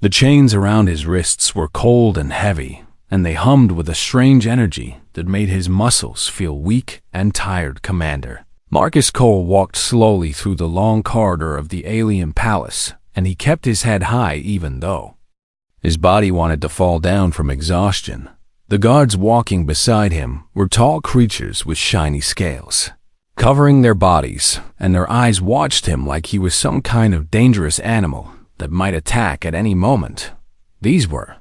The chains around his wrists were cold and heavy, and they hummed with a strange energy that made his muscles feel weak and tired. Commander Marcus Cole walked slowly through the long corridor of the alien palace, and he kept his head high even though his body wanted to fall down from exhaustion. The guards walking beside him were tall creatures with shiny scales covering their bodies, and their eyes watched him like he was some kind of dangerous animal that might attack at any moment. These were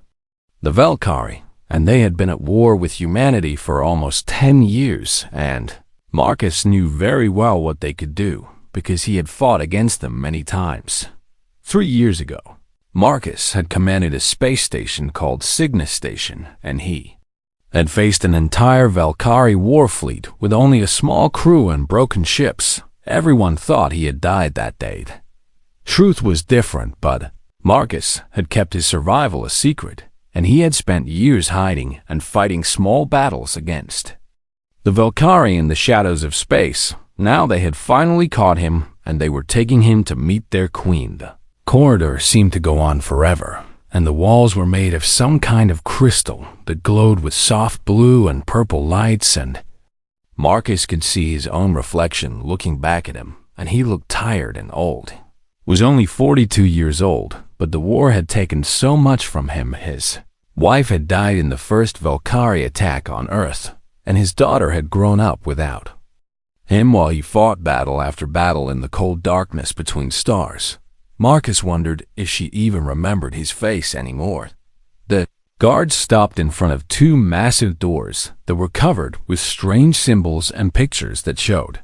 the Valkyrie, and they had been at war with humanity for almost 10 years, and Marcus knew very well what they could do because he had fought against them many times. 3 years ago, Marcus had commanded a space station called Cygnus Station, and he had faced an entire Valkyrie war fleet with only a small crew and broken ships. Everyone thought he had died that day. Truth was different, but Marcus had kept his survival a secret, and he had spent years hiding and fighting small battles against the Valkyrie in the shadows of space. Now they had finally caught him, and they were taking him to meet their queen. The corridor seemed to go on forever, and the walls were made of some kind of crystal that glowed with soft blue and purple lights, and Marcus could see his own reflection looking back at him, and he looked tired and old. He was only 42 years old, but the war had taken so much from him. His wife had died in the first Valkyrie attack on Earth, and his daughter had grown up without him while he fought battle after battle in the cold darkness between stars. Marcus wondered if she even remembered his face anymore. The guards stopped in front of 2 massive doors that were covered with strange symbols and pictures that showed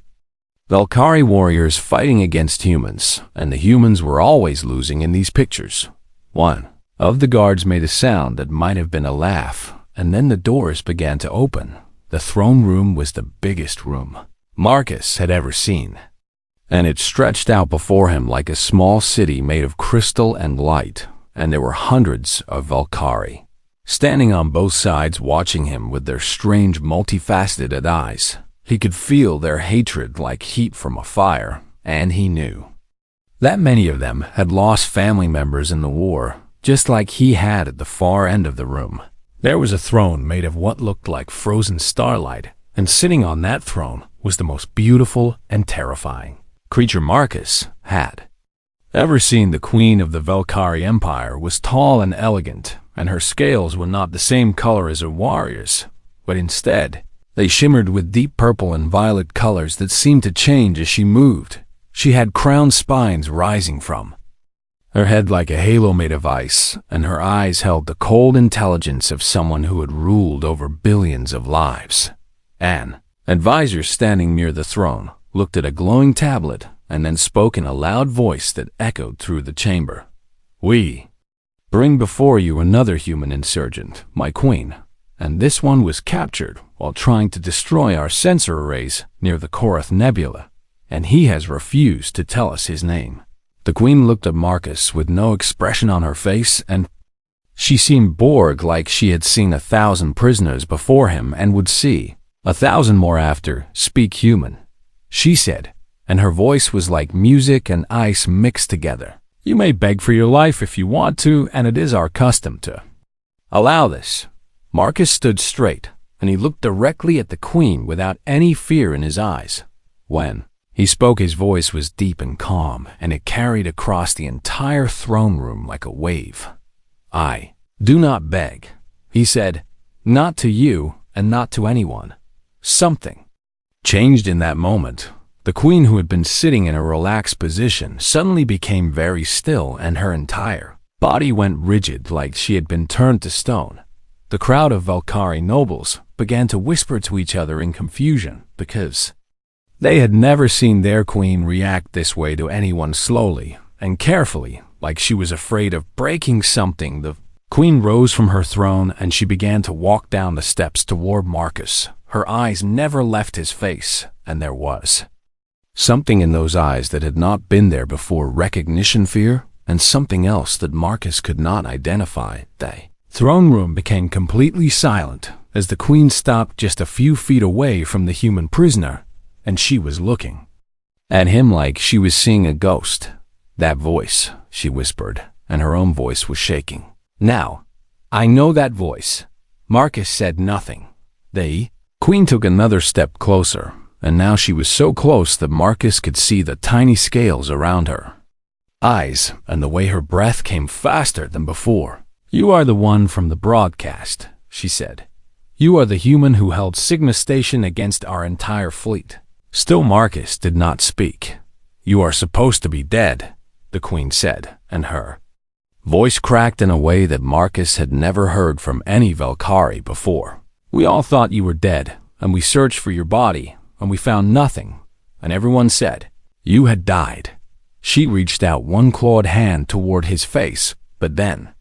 Valkyrie warriors fighting against humans, and the humans were always losing in these pictures. One of the guards made a sound that might have been a laugh, and then the doors began to open. The throne room was the biggest room Marcus had ever seen, and it stretched out before him like a small city made of crystal and light, and there were hundreds of Valkyrie standing on both sides watching him with their strange multifaceted eyes. He could feel their hatred like heat from a fire, and he knew that many of them had lost family members in the war, just like he had at the far end of the room. There was a throne made of what looked like frozen starlight, and sitting on that throne was the most beautiful and terrifying creature Marcus had ever seen. The queen of the Valkyrie Empire was tall and elegant, and her scales were not the same color as her warriors, but instead they shimmered with deep purple and violet colors that seemed to change as she moved. She had crowned spines rising from her head like a halo made of ice, and her eyes held the cold intelligence of someone who had ruled over billions of lives. An advisor standing near the throne looked at a glowing tablet and then spoke in a loud voice that echoed through the chamber. "We bring before you another human insurgent, my queen, and this one was captured while trying to destroy our sensor arrays near the Korath Nebula, and he has refused to tell us his name." The queen looked at Marcus with no expression on her face, and she seemed bored, like she had seen 1,000 prisoners before him and would see 1,000 more after. "Speak human," she said, and her voice was like music and ice mixed together. "You may beg for your life if you want to, and it is our custom to allow this." Marcus stood straight, and he looked directly at the queen without any fear in his eyes. When he spoke, his voice was deep and calm, and it carried across the entire throne room like a wave. "I do not beg," he said, "not to you and not to anyone." Something changed in that moment. The queen, who had been sitting in a relaxed position, suddenly became very still, and her entire body went rigid like she had been turned to stone. The crowd of Valkyrie nobles began to whisper to each other in confusion because they had never seen their queen react this way to anyone, slowly and carefully, like she was afraid of breaking something. The queen rose from her throne and she began to walk down the steps toward Marcus. Her eyes never left his face, and there was something in those eyes that had not been there before: recognition, fear, and something else that Marcus could not identify. The throne room became completely silent as the queen stopped just a few feet away from the human prisoner, and she was looking at him like she was seeing a ghost. "That voice," she whispered, and her own voice was shaking. "Now, I know that voice." Marcus said nothing. The Queen took another step closer, and now she was so close that Marcus could see the tiny scales around her eyes and the way her breath came faster than before. "You are the one from the broadcast," she said. "You are the human who held Sigma Station against our entire fleet." Still Marcus did not speak. "You are supposed to be dead," the Queen said, and her voice cracked in a way that Marcus had never heard from any Valkyrie before. "We all thought you were dead, and we searched for your body, and we found nothing, and everyone said you had died." She reached out one clawed hand toward his face, but then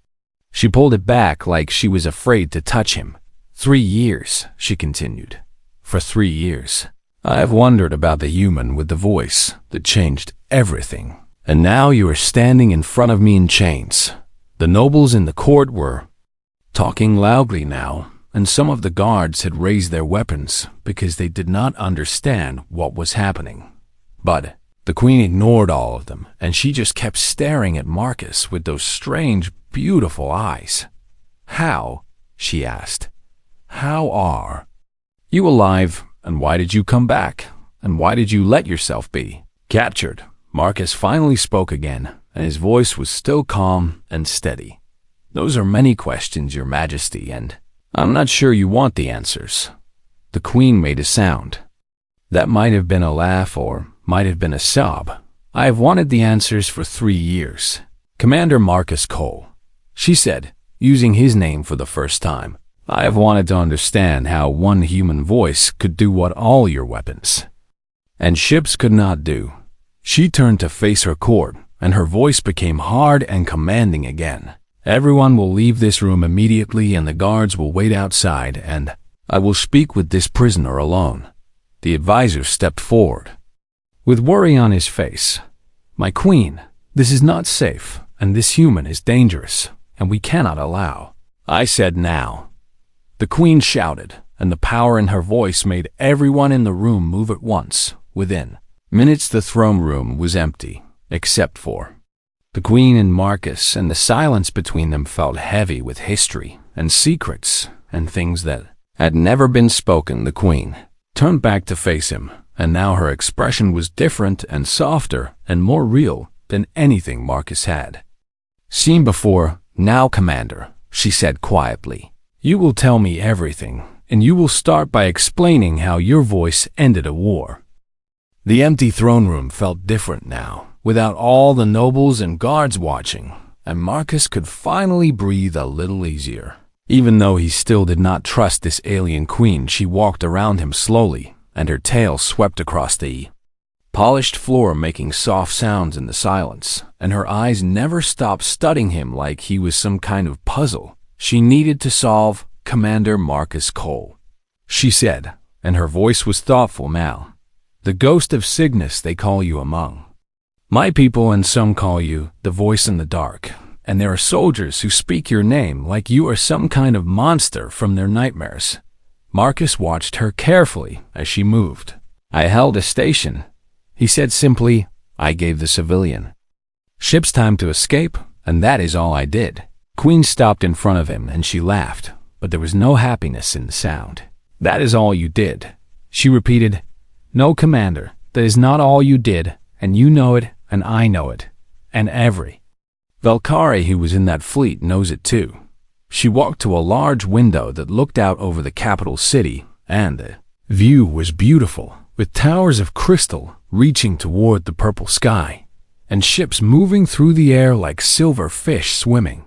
she pulled it back like she was afraid to touch him. 3 years, she continued. "For 3 years, I have wondered about the human with the voice that changed everything. And now you are standing in front of me in chains." The nobles in the court were talking loudly now, and some of the guards had raised their weapons because they did not understand what was happening. But the Queen ignored all of them, and she just kept staring at Marcus with those strange, beautiful eyes. "How?" she asked. "How are you alive, and why did you come back? And why did you let yourself be captured?" Marcus finally spoke again, and his voice was still calm and steady. "Those are many questions, Your Majesty, and I'm not sure you want the answers." The Queen made a sound. That might have been a laugh or might have been a sob. "I have wanted the answers for 3 years. Commander Marcus Cole," she said, using his name for the first time. "I have wanted to understand how one human voice could do what all your weapons and ships could not do." She turned to face her court, and her voice became hard and commanding again. "Everyone will leave this room immediately, and the guards will wait outside, and I will speak with this prisoner alone." The advisor stepped forward with worry on his face. "My queen, this is not safe, and this human is dangerous, and we cannot allow." "I said now," the Queen shouted, and the power in her voice made everyone in the room move at once. Within minutes, the throne room was empty, except for the Queen and Marcus, and the silence between them felt heavy with history and secrets and things that had never been spoken. The Queen turned back to face him, and now her expression was different and softer and more real than anything Marcus had seen before. "Now, Commander," she said quietly, "you will tell me everything, and you will start by explaining how your voice ended a war." The empty throne room felt different now, without all the nobles and guards watching, and Marcus could finally breathe a little easier. Even though he still did not trust this alien queen, she walked around him slowly, and her tail swept across the polished floor, making soft sounds in the silence, and her eyes never stopped studying him like he was some kind of puzzle she needed to solve. "Commander Marcus Cole," she said, and her voice was thoughtful now. "The ghost of Cygnus they call you among my people, and some call you the voice in the dark, and there are soldiers who speak your name like you are some kind of monster from their nightmares." Marcus watched her carefully as she moved. "I held a station," he said simply. "I gave the civilian ships time to escape, and that is all I did." Queen stopped in front of him, and she laughed, but there was no happiness in the sound. "That is all you did," she repeated. "No, Commander, that is not all you did, and you know it, and I know it, and every Valkyrie who was in that fleet knows it too." She walked to a large window that looked out over the capital city, and the view was beautiful, with towers of crystal reaching toward the purple sky, and ships moving through the air like silver fish swimming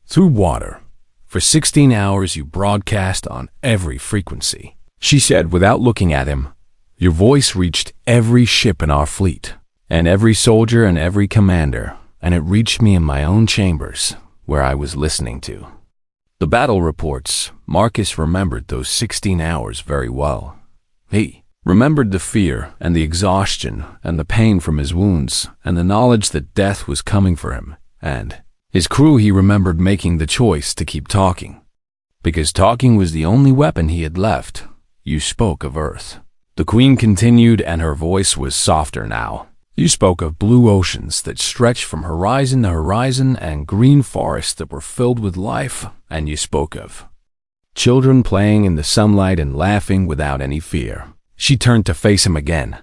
through water. "For 16 hours you broadcast on every frequency," she said without looking at him. "Your voice reached every ship in our fleet, and every soldier and every commander, and it reached me in my own chambers, where I was listening to the battle reports." Marcus remembered those 16 hours very well. He remembered the fear and the exhaustion and the pain from his wounds and the knowledge that death was coming for him, and his crew. He remembered making the choice to keep talking, because talking was the only weapon he had left. "You spoke of Earth," the Queen continued, and her voice was softer now. You spoke of blue oceans that stretched from horizon to horizon and green forests that were filled with life, and you spoke of children playing in the sunlight and laughing without any fear. She turned to face him again.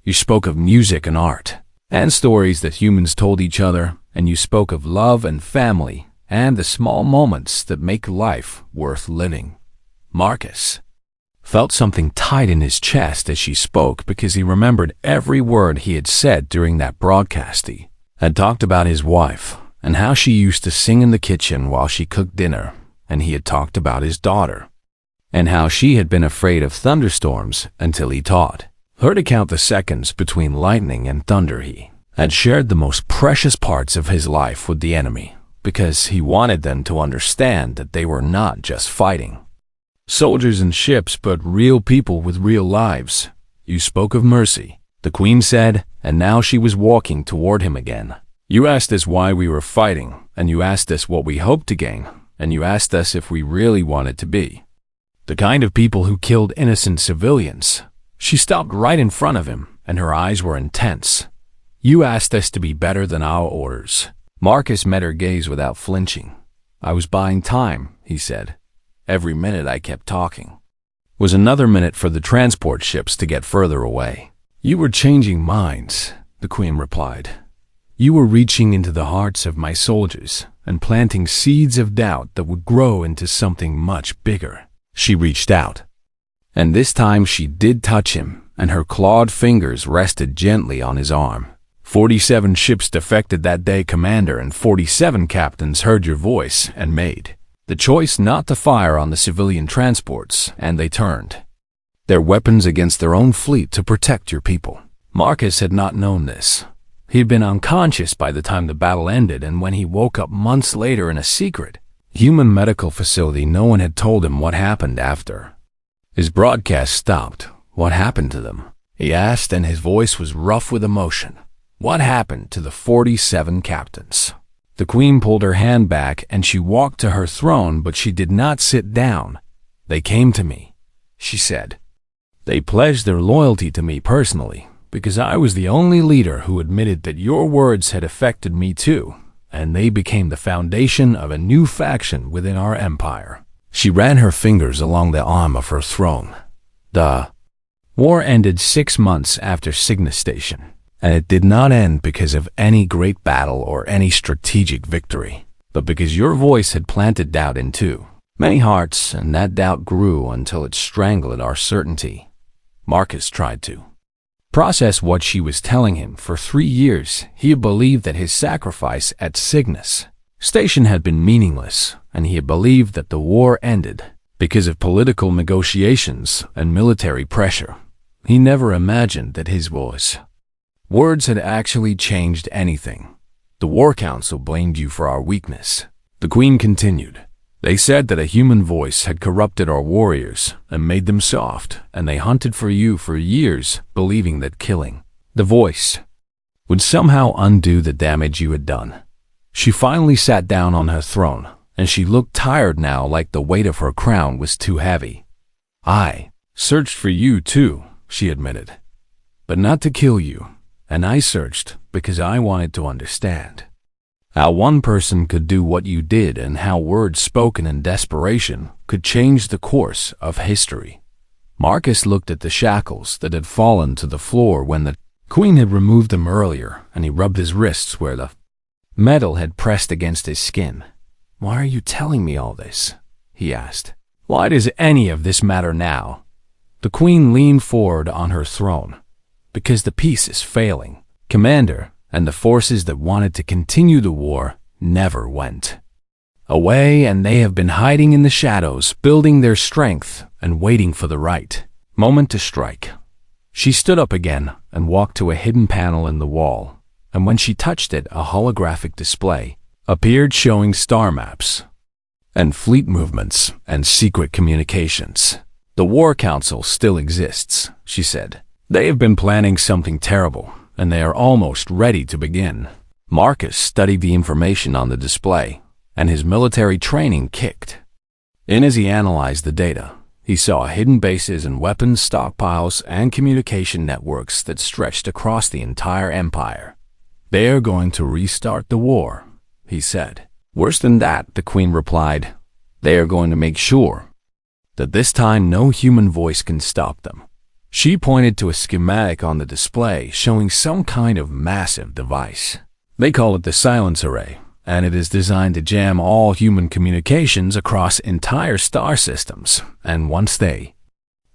You spoke of music and art, and stories that humans told each other, and you spoke of love and family, and the small moments that make life worth living. Marcus felt something tight in his chest as she spoke because he remembered every word he had said during that broadcast. He had talked about his wife and how she used to sing in the kitchen while she cooked dinner, and he had talked about his daughter and how she had been afraid of thunderstorms until he taught her to count the seconds between lightning and thunder. He had shared the most precious parts of his life with the enemy because he wanted them to understand that they were not just fighting soldiers and ships, but real people with real lives. You spoke of mercy, the Queen said, and now she was walking toward him again. You asked us why we were fighting, and you asked us what we hoped to gain, and you asked us if we really wanted to be the kind of people who killed innocent civilians. She stopped right in front of him, and her eyes were intense. You asked us to be better than our orders. Marcus met her gaze without flinching. I was buying time, he said. Every minute I kept talking was another minute for the transport ships to get further away. You were changing minds, the Queen replied. You were reaching into the hearts of my soldiers and planting seeds of doubt that would grow into something much bigger. She reached out, and this time she did touch him, and her clawed fingers rested gently on his arm. 47 ships defected that day, Commander, and 47 captains heard your voice and made the choice not to fire on the civilian transports, and they turned their weapons against their own fleet to protect your people. Marcus had not known this. He had been unconscious by the time the battle ended, and when he woke up months later in a secret human medical facility, no one had told him what happened after his broadcast stopped. What happened to them? He asked, and his voice was rough with emotion. What happened to the 47 captains? The Queen pulled her hand back and she walked to her throne, but she did not sit down. They came to me, she said. They pledged their loyalty to me personally, because I was the only leader who admitted that your words had affected me too, and they became the foundation of a new faction within our empire. She ran her fingers along the arm of her throne. The war ended 6 months after Cygnus Station. And it did not end because of any great battle or any strategic victory, but because your voice had planted doubt into many hearts, and that doubt grew until it strangled our certainty. Marcus tried to process what she was telling him. For 3 years, he had believed that his sacrifice at Cygnus Station had been meaningless, and he had believed that the war ended because of political negotiations and military pressure. He never imagined that his words had actually changed anything. The War Council blamed you for our weakness. The Queen continued. They said that a human voice had corrupted our warriors and made them soft, and they hunted for you for years, believing that killing the voice would somehow undo the damage you had done. She finally sat down on her throne, and she looked tired now, like the weight of her crown was too heavy. I searched for you too, she admitted, but not to kill you. And I searched because I wanted to understand how one person could do what you did, and how words spoken in desperation could change the course of history. Marcus looked at the shackles that had fallen to the floor when the Queen had removed them earlier, and he rubbed his wrists where the metal had pressed against his skin. Why are you telling me all this? He asked. Why does any of this matter now? The Queen leaned forward on her throne. Because the peace is failing, Commander, and the forces that wanted to continue the war never went away, and they have been hiding in the shadows, building their strength and waiting for the right moment to strike. She stood up again and walked to a hidden panel in the wall, and when she touched it, a holographic display appeared showing star maps and fleet movements and secret communications. The War Council still exists, she said. They have been planning something terrible, and they are almost ready to begin. Marcus studied the information on the display, and his military training kicked in as he analyzed the data. He saw hidden bases and weapons stockpiles and communication networks that stretched across the entire empire. "They are going to restart the war," he said. "Worse than that," the queen replied. "They are going to make sure that this time no human voice can stop them." She pointed to a schematic on the display showing some kind of massive device. They call it the Silence Array, and it is designed to jam all human communications across entire star systems, and once they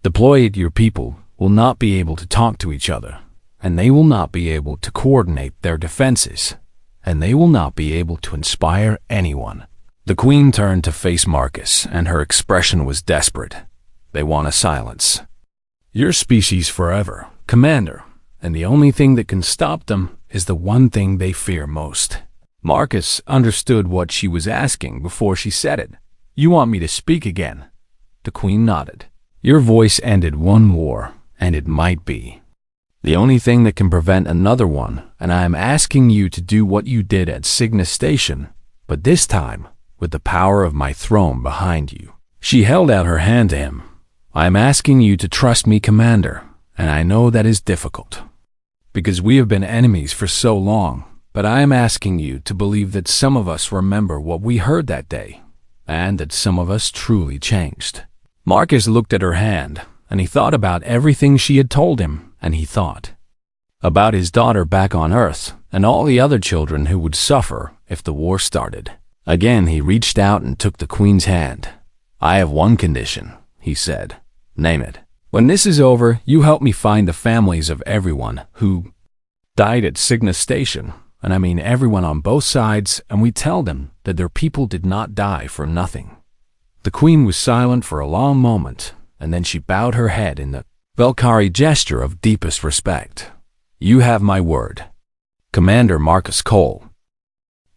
deploy it, your people will not be able to talk to each other, and they will not be able to coordinate their defenses, and they will not be able to inspire anyone. The queen turned to face Marcus, and her expression was desperate. "They want to silence your species forever, Commander, and the only thing that can stop them is the one thing they fear most." Marcus understood what she was asking before she said it. "You want me to speak again?" The queen nodded. "Your voice ended one war, and it might be the only thing that can prevent another one, and I am asking you to do what you did at Cygnus Station, but this time with the power of my throne behind you." She held out her hand to him. "I am asking you to trust me, Commander, and I know that is difficult, because we have been enemies for so long. But I am asking you to believe that some of us remember what we heard that day, and that some of us truly changed." Marcus looked at her hand, and he thought about everything she had told him, and he thought about his daughter back on Earth, and all the other children who would suffer if the war started. Again, he reached out and took the queen's hand. "I have one condition," he said. "Name it. When this is over, you help me find the families of everyone who died at Cygnus Station. And I mean everyone on both sides, and we tell them that their people did not die for nothing." The queen was silent for a long moment, and then she bowed her head in the Valkyrie gesture of deepest respect. "You have my word, Commander Marcus Cole."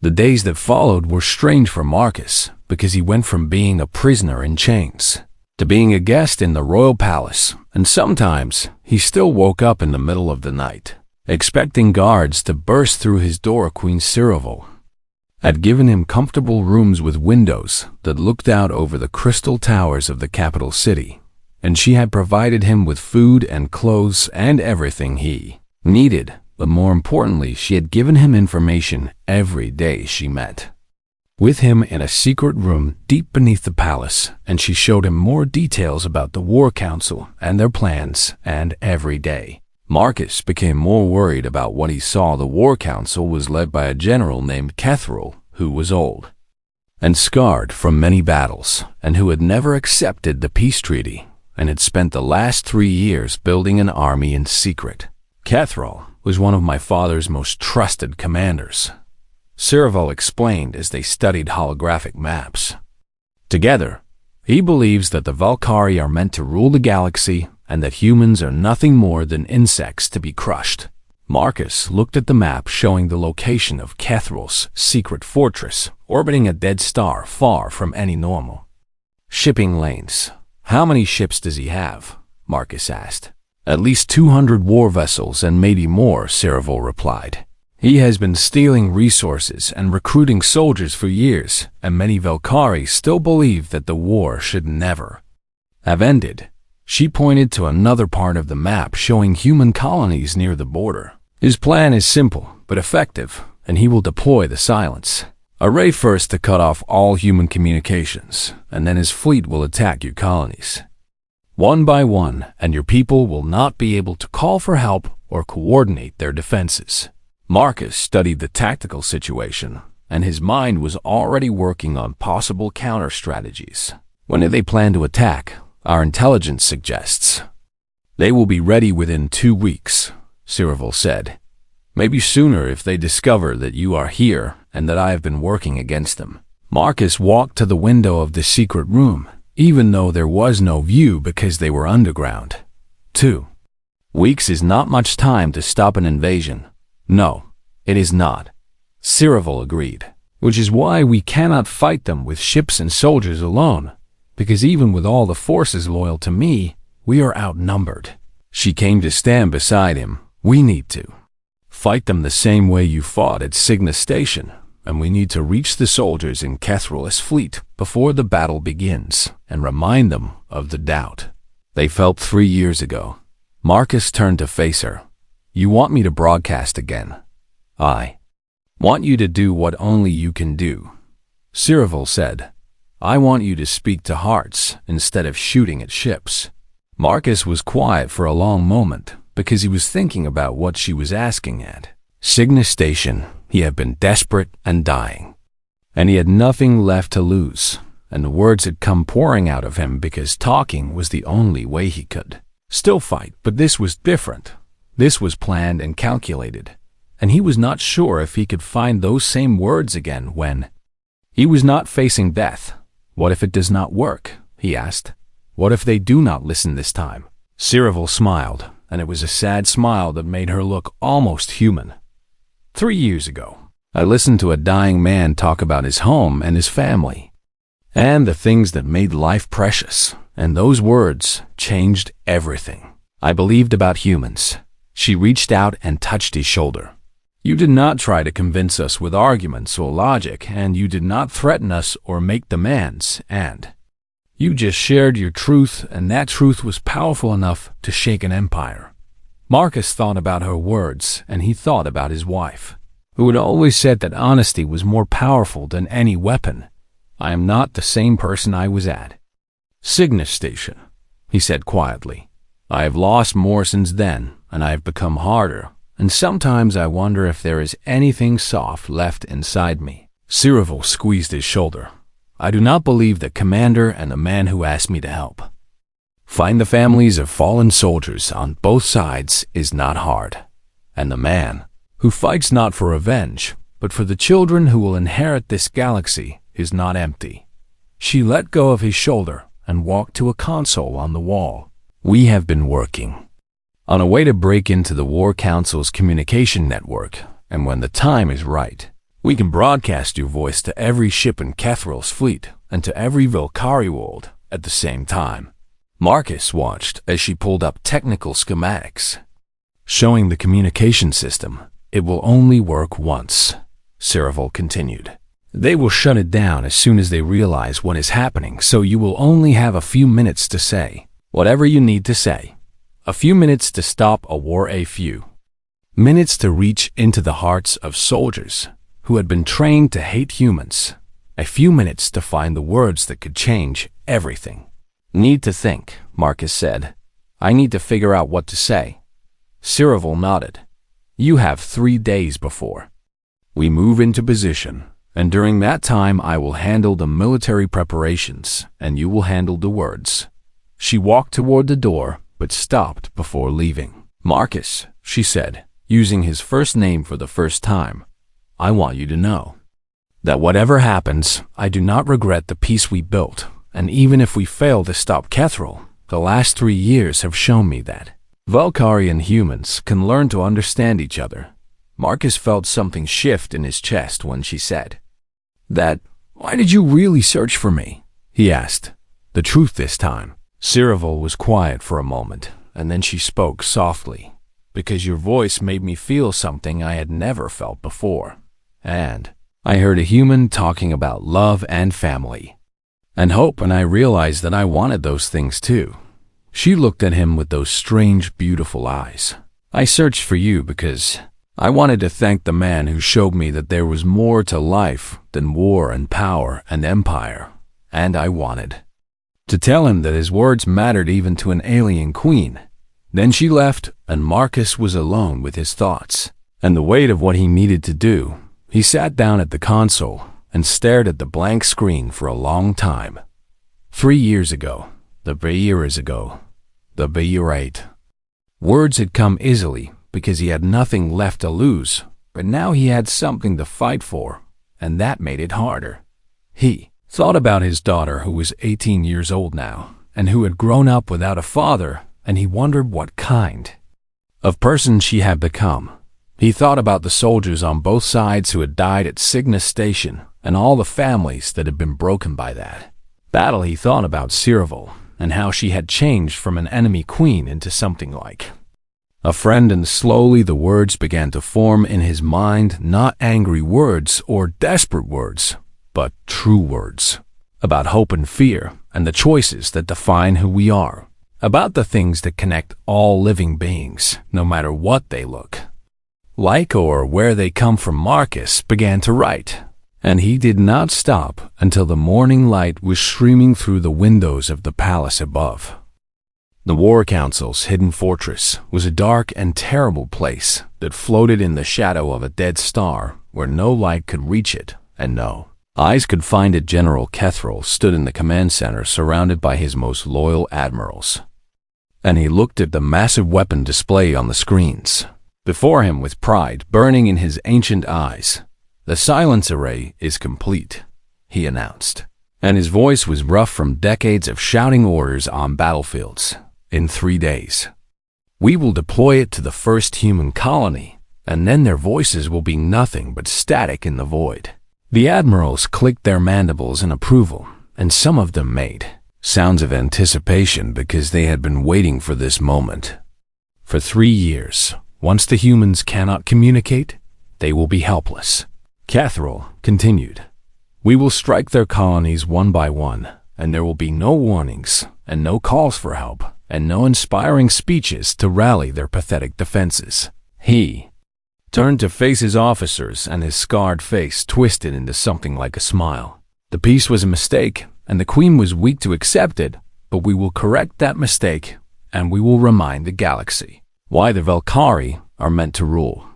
The days that followed were strange for Marcus, because he went from being a prisoner in chains to being a guest in the royal palace, and sometimes he still woke up in the middle of the night, expecting guards to burst through his door. Queen Ciravel had given him comfortable rooms with windows that looked out over the crystal towers of the capital city, and she had provided him with food and clothes and everything he needed, but more importantly, she had given him information every day she met with him in a secret room deep beneath the palace, and she showed him more details about the War Council and their plans, and every day Marcus became more worried about what he saw. The War Council was led by a general named Kethril, who was old and scarred from many battles, and who had never accepted the peace treaty, and had spent the last 3 years building an army in secret. Kethril was one of my father's most trusted commanders, Ciravel explained as they studied holographic maps. Together, he believes that the Valkyrie are meant to rule the galaxy, and that humans are nothing more than insects to be crushed. Marcus looked at the map showing the location of Kethril's secret fortress, orbiting a dead star far from any normal shipping lanes. "How many ships does he have?" Marcus asked. "At least 200 war vessels and maybe more," Ciravel replied. "He has been stealing resources and recruiting soldiers for years, and many Valkyrie still believe that the war should never have ended." She pointed to another part of the map showing human colonies near the border. "His plan is simple but effective, and he will deploy the Silence Array first to cut off all human communications, and then his fleet will attack your colonies one by one, and your people will not be able to call for help or coordinate their defenses." Marcus studied the tactical situation, and his mind was already working on possible counter-strategies. "When do they plan to attack?" "Our intelligence suggests they will be ready within 2 weeks," Ciravel said. "Maybe sooner if they discover that you are here and that I have been working against them." Marcus walked to the window of the secret room, even though there was no view because they were underground. 2 weeks is not much time to stop an invasion. "No, it is not," Ciravel agreed. "Which is why we cannot fight them with ships and soldiers alone, because even with all the forces loyal to me, we are outnumbered." She came to stand beside him. "We need to fight them the same way you fought at Cygnus Station, and we need to reach the soldiers in Kethral's fleet before the battle begins and remind them of the doubt they felt 3 years ago. Marcus turned to face her. You want me to broadcast again? I want you to do what only you can do. Cyril said, I want you to speak to hearts instead of shooting at ships. Marcus was quiet for a long moment because he was thinking about what she was asking at. Cygnus Station, he had been desperate and dying, and he had nothing left to lose, and the words had come pouring out of him because talking was the only way he could still fight. But this was different. This was planned and calculated, and he was not sure if he could find those same words again when he was not facing death. What if it does not work? He asked. What if they do not listen this time? Cyril smiled, and it was a sad smile that made her look almost human. 3 years ago, I listened to a dying man talk about his home and his family, and the things that made life precious, and those words changed everything I believed about humans. She reached out and touched his shoulder. You did not try to convince us with arguments or logic, and you did not threaten us or make demands, and you just shared your truth, and that truth was powerful enough to shake an empire. Marcus thought about her words, and he thought about his wife, who had always said that honesty was more powerful than any weapon. I am not the same person I was at Cygnus Station, he said quietly. I have lost more since then, and I have become harder, and sometimes I wonder if there is anything soft left inside me. Cyril squeezed his shoulder. I do not believe the commander and the man who asked me to help find the families of fallen soldiers on both sides is not hard, and the man who fights not for revenge, but for the children who will inherit this galaxy is not empty. She let go of his shoulder and walked to a console on the wall. We have been working on a way to break into the War Council's communication network, and when the time is right, we can broadcast your voice to every ship in Kethral's fleet and to every Valkyrie world at the same time. Marcus watched as she pulled up technical schematics, showing the communication system. It will only work once, Cyril continued. They will shut it down as soon as they realize what is happening, so you will only have a few minutes to say whatever you need to say. A few minutes to stop a war, a few minutes to reach into the hearts of soldiers who had been trained to hate humans, a few minutes to find the words that could change everything. Need to think, Marcus said. I need to figure out what to say. Cyril nodded. You have 3 days before we move into position, and during that time I will handle the military preparations, and you will handle the words. She walked toward the door, but stopped before leaving. Marcus, she said, using his first name for the first time, I want you to know that whatever happens, I do not regret the peace we built, and even if we fail to stop Kethral, the last 3 years have shown me that Valkyrie and humans can learn to understand each other. Marcus felt something shift in his chest when she said that. Why did you really search for me? He asked. The truth this time. Cyril was quiet for a moment, and then she spoke softly. Because your voice made me feel something I had never felt before. And I heard a human talking about love and family and hope, and I realized that I wanted those things too. She looked at him with those strange, beautiful eyes. I searched for you because I wanted to thank the man who showed me that there was more to life than war and power and empire, and I wanted to tell him that his words mattered even to an alien queen. Then she left, and Marcus was alone with his thoughts and the weight of what he needed to do. He sat down at the console and stared at the blank screen for a long time. 3 years ago, the years ago, the year 8. Words had come easily because he had nothing left to lose, but now he had something to fight for, and that made it harder. He thought about his daughter, who was 18 years old now, and who had grown up without a father, and he wondered what kind of person she had become. He thought about the soldiers on both sides who had died at Cygnus Station, and all the families that had been broken by that battle. He thought about Cyril, and how she had changed from an enemy queen into something like A friend, and slowly the words began to form in his mind, not angry words or desperate words, but true words. About hope and fear, and the choices that define who we are. About the things that connect all living beings, no matter what they look like or where they come from. Marcus began to write, and he did not stop until the morning light was streaming through the windows of the palace above. The War Council's hidden fortress was a dark and terrible place that floated in the shadow of a dead star where no light could reach it and no eyes could find it. General Kethril stood in the command center surrounded by his most loyal admirals, and he looked at the massive weapon display on the screens before him with pride burning in his ancient eyes. "The silence array is complete," he announced, and his voice was rough from decades of shouting orders on battlefields. "In 3 days, we will deploy it to the first human colony, and then their voices will be nothing but static in the void." The admirals clicked their mandibles in approval, and some of them made sounds of anticipation because they had been waiting for this moment. For 3 years, once the humans cannot communicate, they will be helpless. Kethril continued, "We will strike their colonies one by one, and there will be no warnings, and no calls for help, and no inspiring speeches to rally their pathetic defenses." He turned to face his officers, and his scarred face twisted into something like a smile. "The peace was a mistake, and the Queen was weak to accept it, but we will correct that mistake, and we will remind the galaxy why the Valkyrie are meant to rule."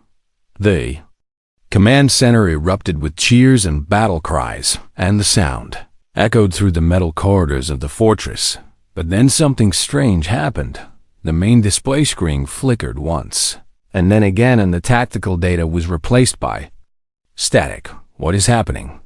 The command center erupted with cheers and battle cries, and the sound echoed through the metal corridors of the fortress. But then something strange happened. The main display screen flickered once, and then again, and the tactical data was replaced by static. "What is happening?"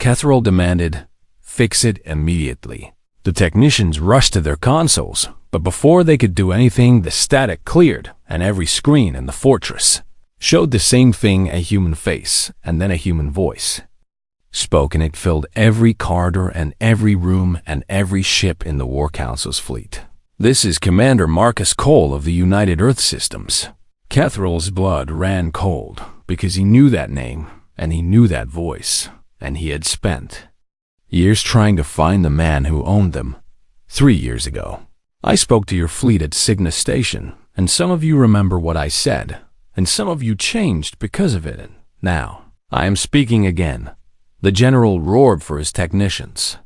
Kethril demanded. "Fix it immediately." The technicians rushed to their consoles, but before they could do anything, the static cleared, and every screen in the fortress showed the same thing: a human face, and then a human voice spoke, and it filled every corridor and every room and every ship in the War Council's fleet. "This is Commander Marcus Cole of the United Earth Systems." Kethril's blood ran cold because he knew that name, and he knew that voice, and he had spent years trying to find the man who owned them. 3 years ago, I spoke to your fleet at Cygnus Station, and some of you remember what I said, and some of you changed because of it, and now I am speaking again. The general roared for his technicians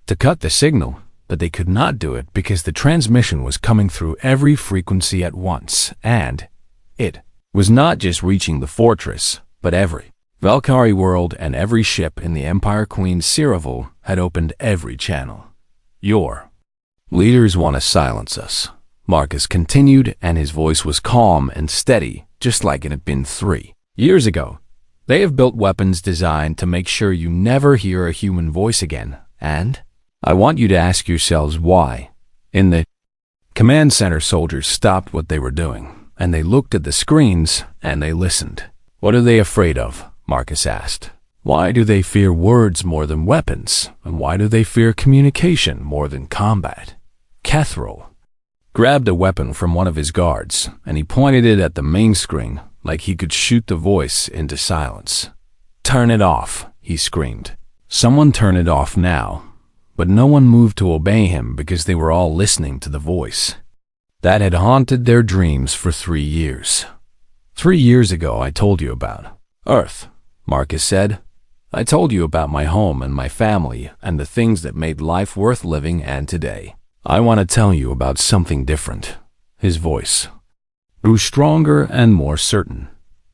to cut the signal, but they could not do it because the transmission was coming through every frequency at once, and it was not just reaching the fortress, but every Valkyrie world and every ship in the Empire. Queen Ciravel had opened every channel. "Your leaders want to silence us," Marcus continued, and his voice was calm and steady, just like it had been 3 years ago. "They have built weapons designed to make sure you never hear a human voice again, and I want you to ask yourselves why." In the command center, soldiers stopped what they were doing, and they looked at the screens, and they listened. "What are they afraid of?" Marcus asked. "Why do they fear words more than weapons? And why do they fear communication more than combat?" Kethril grabbed a weapon from one of his guards, and he pointed it at the main screen like he could shoot the voice into silence. "Turn it off," he screamed. Someone turn it off now. But no one moved to obey him because they were all listening to the voice that had haunted their dreams for 3 years. 3 years ago, I told you about Earth, Marcus said. "I told you about my home and my family and the things that made life worth living, and today, I want to tell you about something different." His voice grew stronger and more certain.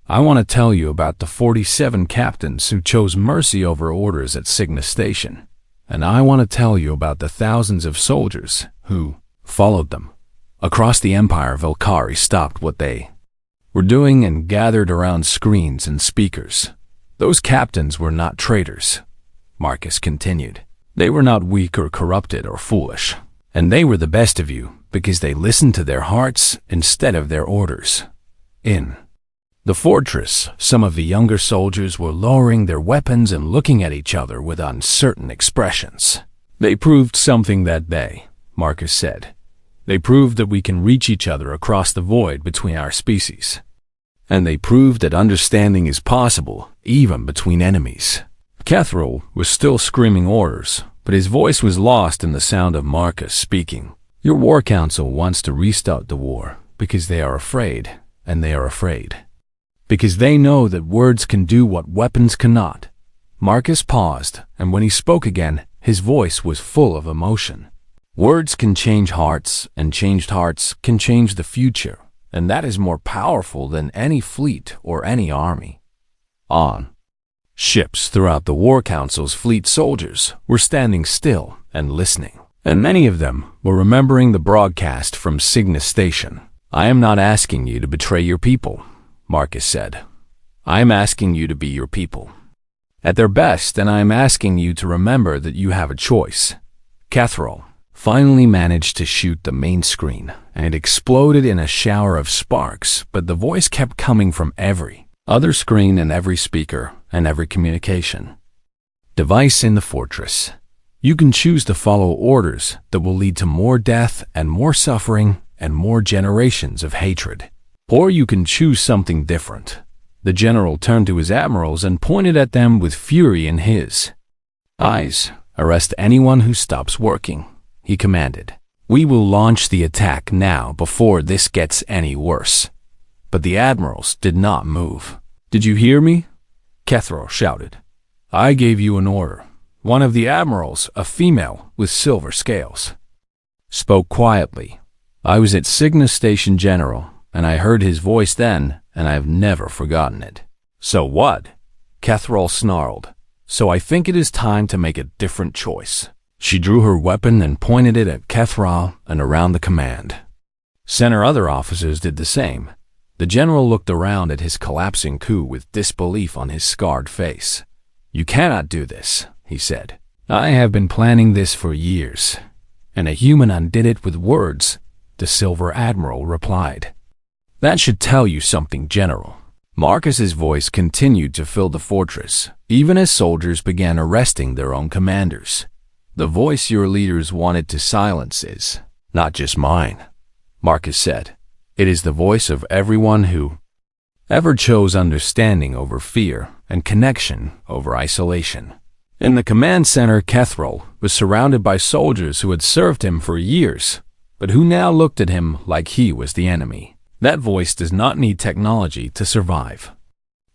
"I want to tell you about the 47 captains who chose mercy over orders at Cygnus Station. And I want to tell you about the thousands of soldiers who followed them." Across the Empire, Valkyrie stopped what they were doing and gathered around screens and speakers. "Those captains were not traitors," Marcus continued. "They were not weak or corrupted or foolish. And they were the best of you because they listened to their hearts instead of their orders." In the fortress, some of the younger soldiers were lowering their weapons and looking at each other with uncertain expressions. "They proved something that day," Marcus said. They proved that we can reach each other across the void between our species. And they proved that understanding is possible, even between enemies. Kethril was still screaming orders, but his voice was lost in the sound of Marcus speaking. Your war council wants to restart the war because they are afraid, and they are afraid. Because they know that words can do what weapons cannot. Marcus paused, and when he spoke again, his voice was full of emotion. Words can change hearts, and changed hearts can change the future, and that is more powerful than any fleet or any army. On ships throughout the War Council's fleet, soldiers were standing still and listening, and many of them were remembering the broadcast from Cygnus Station. I am not asking you to betray your people, Marcus said. I am asking you to be your people at their best, and I am asking you to remember that you have a choice. Kethril finally managed to shoot the main screen, and it exploded in a shower of sparks, but the voice kept coming from every other screen and every speaker and every communication device in the fortress. You can choose to follow orders that will lead to more death and more suffering and more generations of hatred. Or you can choose something different. The general turned to his admirals and pointed at them with fury in his eyes. Arrest anyone who stops working, he commanded. We will launch the attack now before this gets any worse. But the admirals did not move. Did you hear me? Kethril shouted. I gave you an order. One of the admirals, a female with silver scales, spoke quietly. I was at Cygnus Station, General, and I heard his voice then, and I have never forgotten it. So what? Kethril snarled. So I think it is time to make a different choice. She drew her weapon and pointed it at Kethril and around the command center. Other officers did the same. The general looked around at his collapsing coup with disbelief on his scarred face. You cannot do this, he said. I have been planning this for years. And a human undid it with words, the Silver Admiral replied. That should tell you something, General. Marcus's voice continued to fill the fortress, even as soldiers began arresting their own commanders. The voice your leaders wanted to silence is not just mine, Marcus said. It is the voice of everyone who ever chose understanding over fear and connection over isolation. In the command center, Kethril was surrounded by soldiers who had served him for years, but who now looked at him like he was the enemy. That voice does not need technology to survive.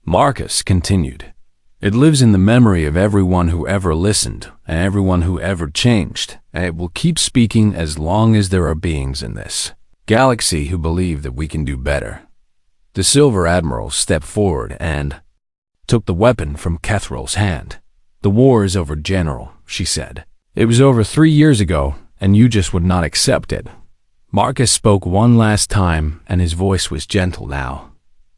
Marcus continued. It lives in the memory of everyone who ever listened and everyone who ever changed, and it will keep speaking as long as there are beings in this galaxy who believe that we can do better. The Silver Admiral stepped forward and took the weapon from Kethril's hand. The war is over, General, she said. It was over 3 years ago, and you just would not accept it. Marcus spoke one last time, and his voice was gentle now.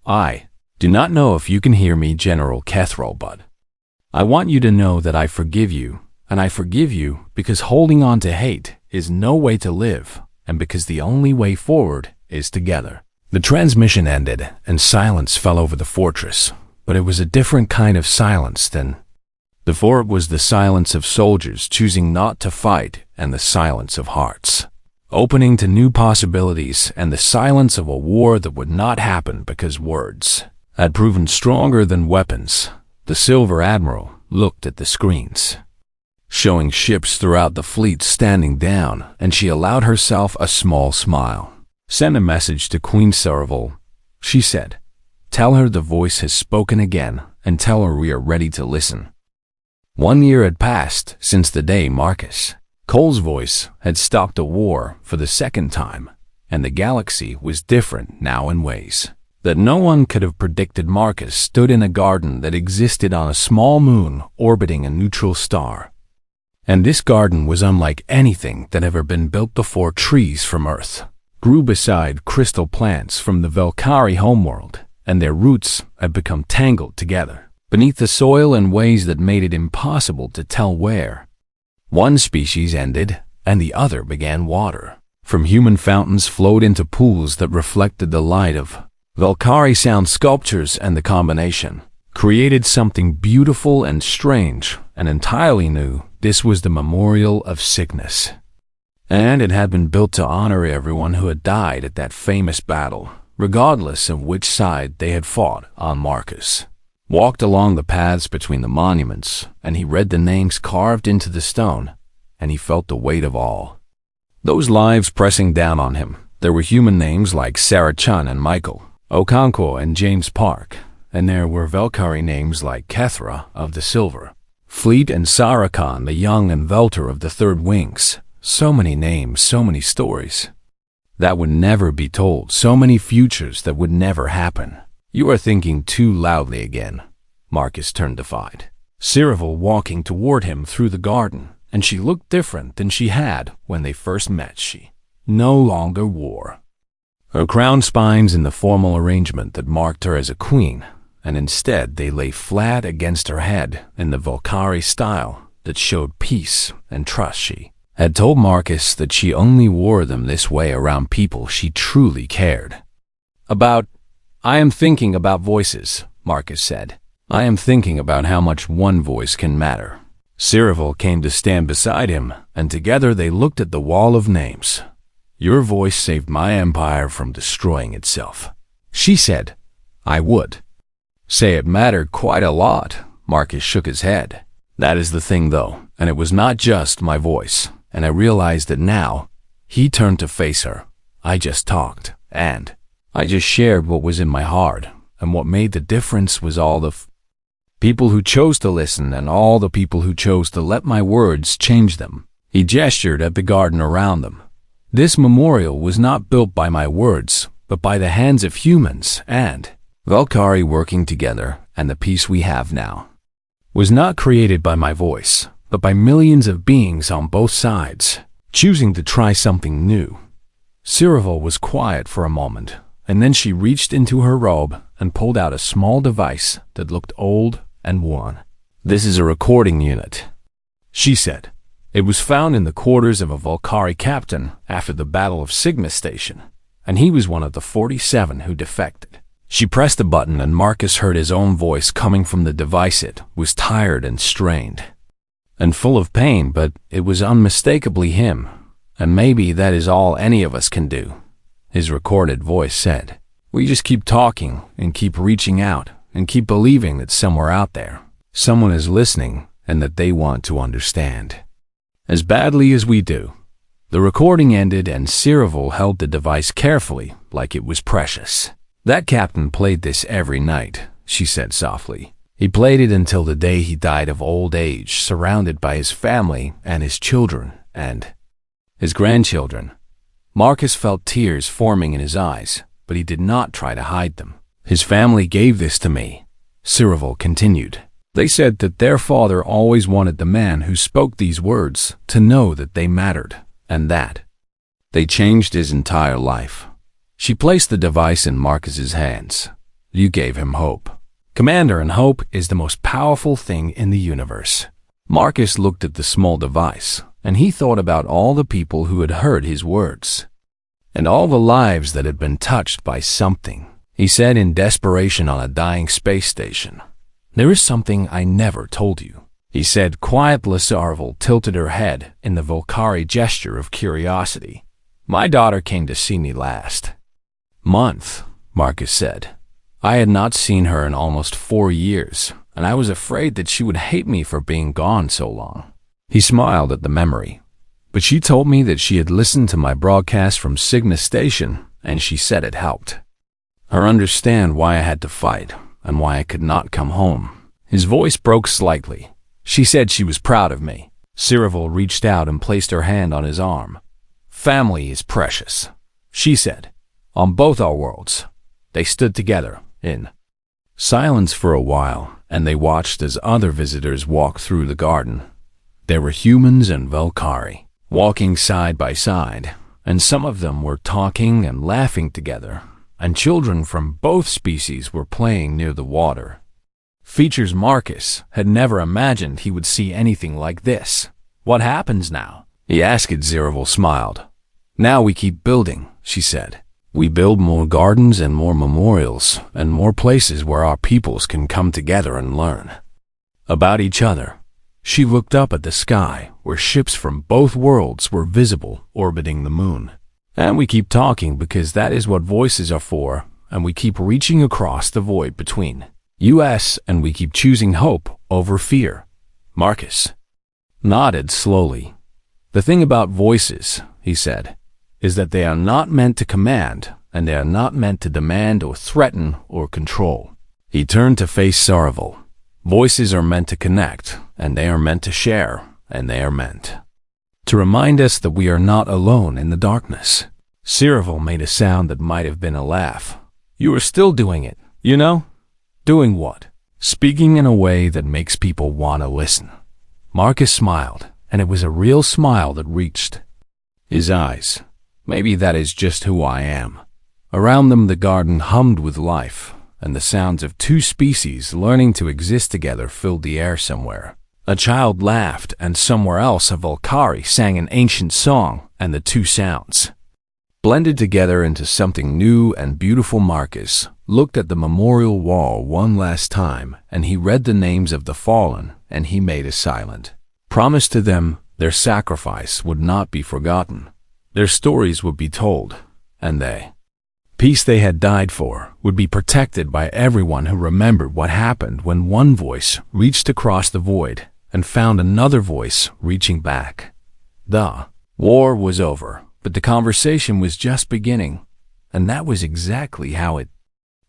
I do not know if you can hear me, General Kethril, but I want you to know that I forgive you, and I forgive you because holding on to hate is no way to live, and because the only way forward is together. The transmission ended, and silence fell over the fortress, but it was a different kind of silence than before. It was the silence of soldiers choosing not to fight, and the silence of hearts opening to new possibilities, and the silence of a war that would not happen because words had proven stronger than weapons. The Silver Admiral looked at the screens, showing ships throughout the fleet standing down, and she allowed herself a small smile. Send a message to Queen Serval, she said. Tell her the voice has spoken again, and tell her we are ready to listen. 1 year had passed since the day Marcus Cole's voice had stopped a war for the second time, and the galaxy was different now in ways that no one could have predicted. Marcus stood in a garden that existed on a small moon orbiting a neutral star. And this garden was unlike anything that ever been built before. Trees from Earth grew beside crystal plants from the Valkyrie homeworld, and their roots had become tangled together beneath the soil in ways that made it impossible to tell where one species ended and the other began. Water from human fountains flowed into pools that reflected the light of Valkyrie sound sculptures, and the combination created something beautiful and strange and entirely new. This was the memorial of Cygnus. and it had been built to honor everyone who had died at that famous battle, regardless of which side they had fought on. Marcus walked along the paths between the monuments, and he read the names carved into the stone, and he felt the weight of all those lives pressing down on him. There were human names like Sarah Chun and Michael, Okonkwo and James Park, and there were Valkyrie names like Kethra of the Silver Fleet and Sarah the Young and Velter of the Third Wings. So many names, so many stories that would never be told, so many futures that would never happen. You are thinking too loudly again. Marcus turned defied. Cyril walking toward him through the garden, and she looked different than she had when they first met. She no longer wore her crown spines in the formal arrangement that marked her as a queen, and instead they lay flat against her head in the Valkyrie style that showed peace and trust. She had told Marcus that she only wore them this way around people she truly cared about. I am thinking about voices, Marcus said. I am thinking about how much one voice can matter. Cyril came to stand beside him, and together they looked at the wall of names. Your voice saved my empire from destroying itself, she said. I would say it mattered quite a lot. Marcus shook his head. That is the thing, though, and it was not just my voice, and I realized it now. He turned to face her. I just talked, and I just shared what was in my heart, and what made the difference was all the people who chose to listen and all the people who chose to let my words change them. He gestured at the garden around them. This memorial was not built by my words, but by the hands of humans and Valkyrie working together, and the peace we have now was not created by my voice, but by millions of beings on both sides, choosing to try something new. Cyril was quiet for a moment, and then she reached into her robe and pulled out a small device that looked old and worn. This is a recording unit, she said. It was found in the quarters of a Valkyrie captain after the Battle of Sigma Station, and he was one of the 47 who defected. She pressed a button, and Marcus heard his own voice coming from the device. It was tired and strained and full of pain, but it was unmistakably him, and maybe that is all any of us can do. His recorded voice said, we just keep talking and keep reaching out and keep believing that somewhere out there, someone is listening and that they want to understand as badly as we do. The recording ended, and Cyril held the device carefully like it was precious. That captain played this every night, she said softly. He played it until the day he died of old age, surrounded by his family and his children and his grandchildren. Marcus felt tears forming in his eyes, but he did not try to hide them. His family gave this to me, Cyril continued. They said that their father always wanted the man who spoke these words to know that they mattered, and that they changed his entire life. She placed the device in Marcus's hands. You gave him hope, Commander, and hope is the most powerful thing in the universe. Marcus looked at the small device, and he thought about all the people who had heard his words, and all the lives that had been touched by something he said in desperation on a dying space station. There is something I never told you, he said quietly. Cyril tilted her head in the Valkyrie gesture of curiosity. My daughter came to see me last month, Marcus said. I had not seen her in almost 4 years, and I was afraid that she would hate me for being gone so long. He smiled at the memory, but she told me that she had listened to my broadcast from Sigma Station, and she said it helped her understand why I had to fight and why I could not come home. His voice broke slightly. She said she was proud of me. Cyril reached out and placed her hand on his arm. Family is precious, she said. On both our worlds. They stood together in silence for a while, and they watched as other visitors walked through the garden. There were humans and Valkyrie, walking side by side, and some of them were talking and laughing together, and children from both species were playing near the water. Features Marcus had never imagined he would see anything like this. What happens now? He asked. Cyril smiled. Now we keep building, she said. We build more gardens and more memorials and more places where our peoples can come together and learn about each other. She looked up at the sky, where ships from both worlds were visible, orbiting the moon. And we keep talking because that is what voices are for, and we keep reaching across the void between us, and we keep choosing hope over fear. Marcus nodded slowly. The thing about voices, he said, is that they are not meant to command, and they are not meant to demand or threaten or control. He turned to face Saravel. Voices are meant to connect, and they are meant to share, and they are meant to remind us that we are not alone in the darkness. Saravel made a sound that might have been a laugh. You are still doing it, you know? Doing what? Speaking in a way that makes people want to listen. Marcus smiled, and it was a real smile that reached his eyes. Maybe that is just who I am. Around them the garden hummed with life, and the sounds of two species learning to exist together filled the air somewhere. A child laughed, and somewhere else a Valkyrie sang an ancient song, and the two sounds blended together into something new and beautiful. Marcus looked at the memorial wall one last time, and he read the names of the fallen, and he made a silent promise to them. Their sacrifice would not be forgotten. Their stories would be told, and peace they had died for would be protected by everyone who remembered what happened when one voice reached across the void and found another voice reaching back. The war was over, but the conversation was just beginning, and that was exactly how it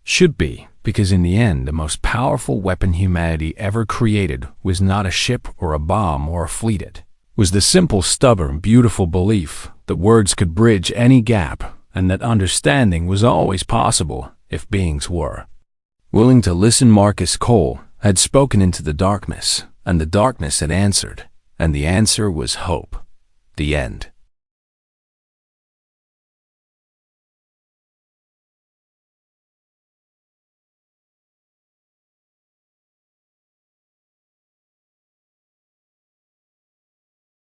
should be, because in the end, the most powerful weapon humanity ever created was not a ship or a bomb or a fleet. It was the simple, stubborn, beautiful belief that words could bridge any gap, and that understanding was always possible if beings were willing to listen. Marcus Cole had spoken into the darkness, and the darkness had answered, and the answer was hope. The end.